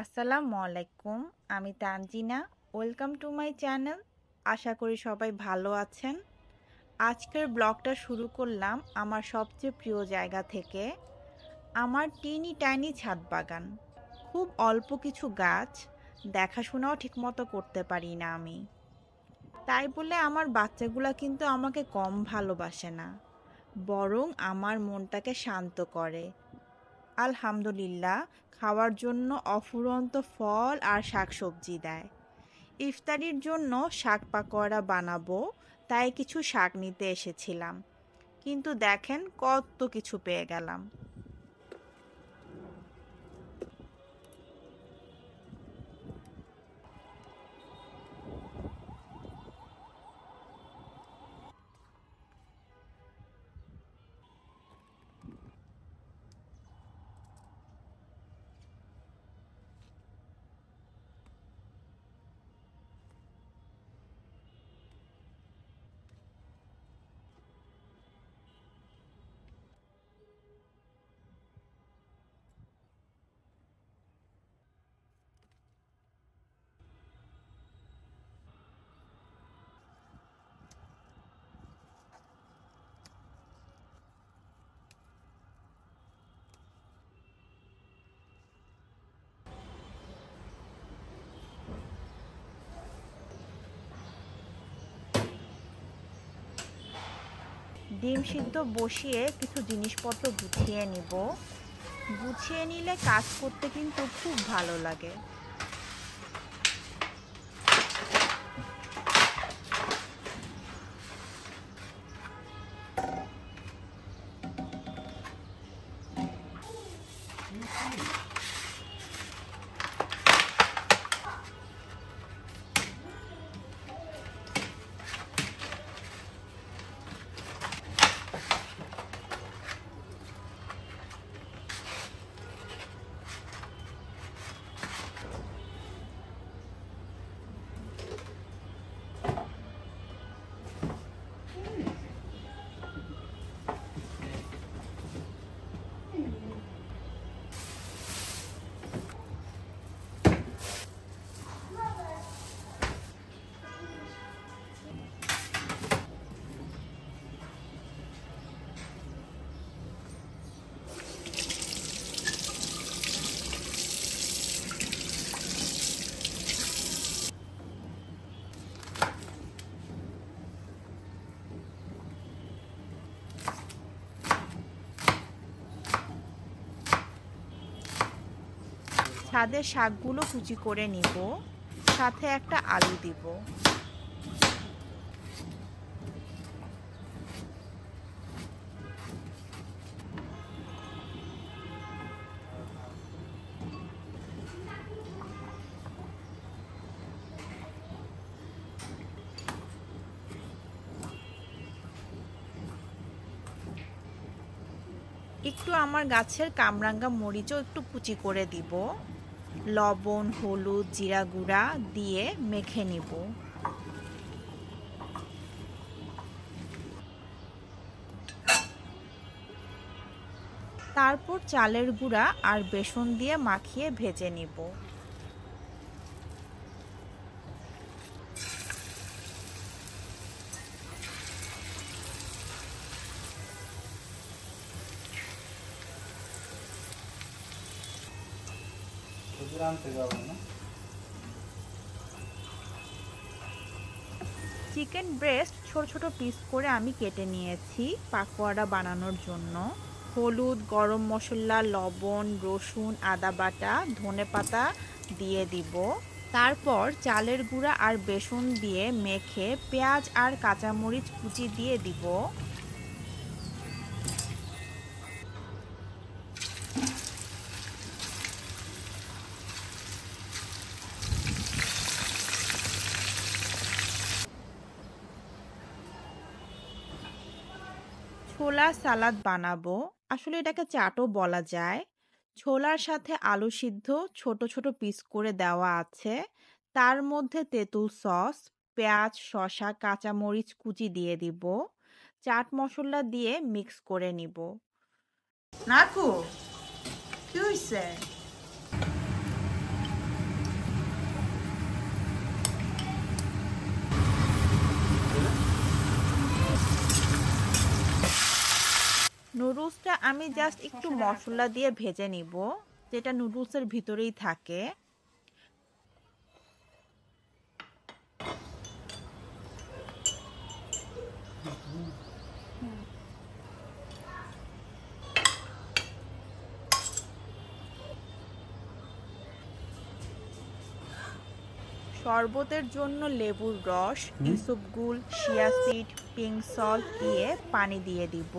আসসালামু আলাইকুম। আমি Tanjina. Welcome to my channel. আশা করি সবাই ভালো আছেন। আজকের ব্লগটা শুরু করলাম আমার সবচেয়ে প্রিয় জায়গা থেকে। আমার টিনি টাইনি ছাদ বাগান। খুব অল্প কিছু গাছ, দেখাশোনাও ঠিকমতো করতে পারি না আমি। তাই বলে আমার বাচ্চাগুলা কিন্তু আমাকে কম ভালোবাসে না, বরং আমার মনটাকে শান্ত করে। আলহামদুলিল্লাহ, খাওয়ার জন্য অফুরন্ত ফল আর শাকসবজি দেয়। ইফতারির জন্য শাক পাকোড়া বানাবো, তাই কিছু শাক নিতে এসেছিলাম। কিন্তু দেখেন কত কিছু পেয়ে গেলাম। ডিম সিদ্ধ বসিয়ে কিছু জিনিসপত্র গুছিয়ে নিব। গুছিয়ে নিলে কাজ করতে কিন্তু খুব ভালো লাগে। ছাদের শাকগুলো কুচি করে নিব, সাথে একটা আলু দিব। একটু আমার গাছের কামরাঙ্গা মরিচও একটু কুচি করে দিব। লবণ, হলুদ, জিরা গুঁড়া দিয়ে মেখে নিব। তারপর চালের গুঁড়া আর বেসন দিয়ে মাখিয়ে ভেজে নিব। চিকেন ব্রেস্ট ছোট ছোট পিস করে আমি কেটে নিয়েছি পাকোড়া বানানোর জন্য। হলুদ, গরম মশলা, লবণ, রসুন, আদা বাটা, ধনেপাতা দিয়ে দিব। তারপর চালের গুঁড়া আর বেসন দিয়ে মেখে পেঁয়াজ আর কাঁচামরিচ কুচি দিয়ে দিব। ছোলা সালাদ বানাবো, আসলে এটাকে চাটও বলা যায়। ছোলার সাথে আলু সিদ্ধ ছোট ছোট পিস করে দেওয়া আছে। তার মধ্যে তেঁতুল সস, পেঁয়াজ, শসা, কাঁচামরিচ কুচি দিয়ে দিব। চাট মশলা দিয়ে মিক্স করে নিব। নাকু, কি হয়েছে? নুডলসটা আমি জাস্ট একটু মশলা দিয়ে ভেজে নিব, যেটা নুডলসের ভিতরেই থাকে। শরবতের জন্য লেবুর রস, ইসবগুল, চিয়া সিড, পিঙ্ক সল্ট দিয়ে পানি দিয়ে দিব।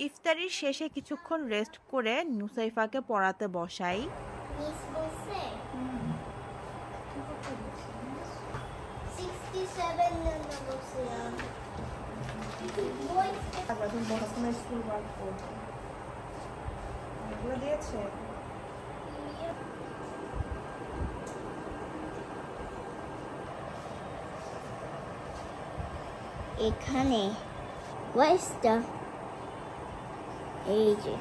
ইফতারির শেষে কিছুক্ষণ রেস্ট করে নুসাইফাকে পড়াতে বসাই। এখানে ওয়েস্টার এই যে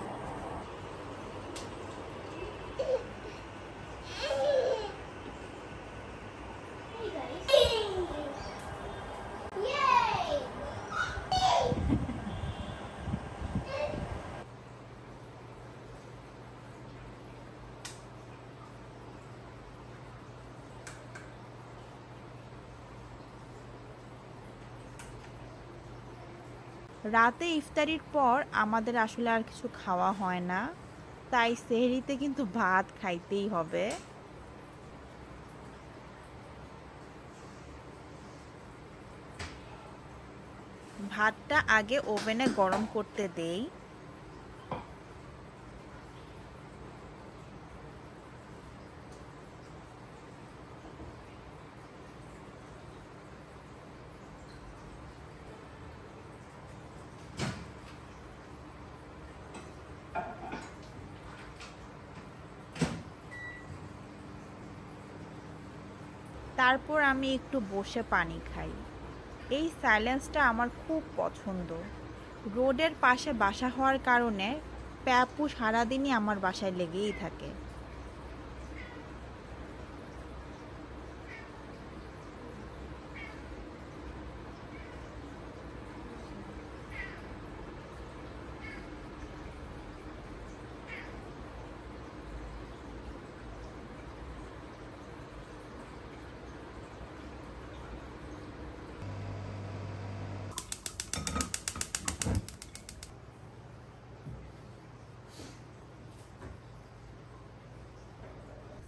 রাতে ইফতারির পর আমাদের আসলে আর কিছু খাওয়া হয় না, তাই সেহরিতে কিন্তু ভাত খাইতেই হবে। ভাতটা আগে ওভেনে গরম করতে দেই। তারপর আমি একটু বসে পানি খাই। এই সাইলেন্সটা আমার খুব পছন্দ। রোডের পাশে বাসা হওয়ার কারণে প্যাপু সারাদিনই আমার বাসায় লেগেই থাকে।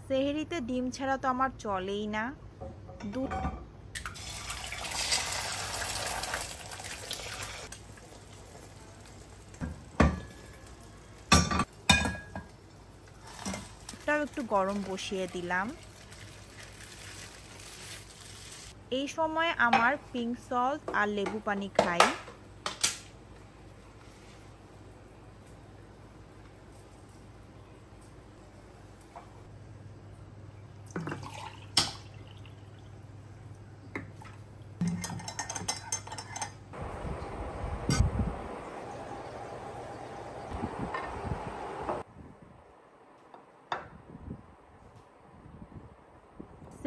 সেহরিতে ডিম ছাড়া তো আমার চলেই না। দুধটাও একটু গরম বসিয়ে দিলাম। এই সময় আমার পিঙ্ক সল্ট আর লেবু পানি খাই।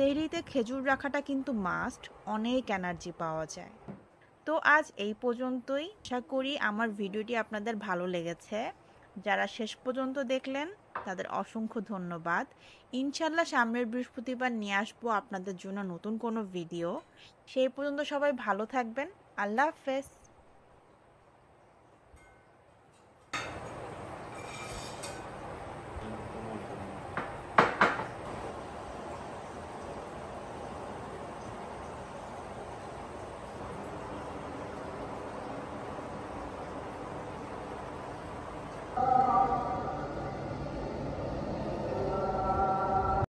সেহরিতে খেজুর রাখাটা কিন্তু মাস্ট, অনেক এনার্জি পাওয়া যায়। তো আজ এই পর্যন্তই। আশা করি আমার ভিডিওটি আপনাদের ভালো লেগেছে। যারা শেষ পর্যন্ত দেখলেন তাদের অসংখ্য ধন্যবাদ। ইনশাল্লাহ সামনের বৃহস্পতিবার নিয়ে আসবো আপনাদের জন্য নতুন কোনো ভিডিও। সেই পর্যন্ত সবাই ভালো থাকবেন। আল্লাহ হাফেজ।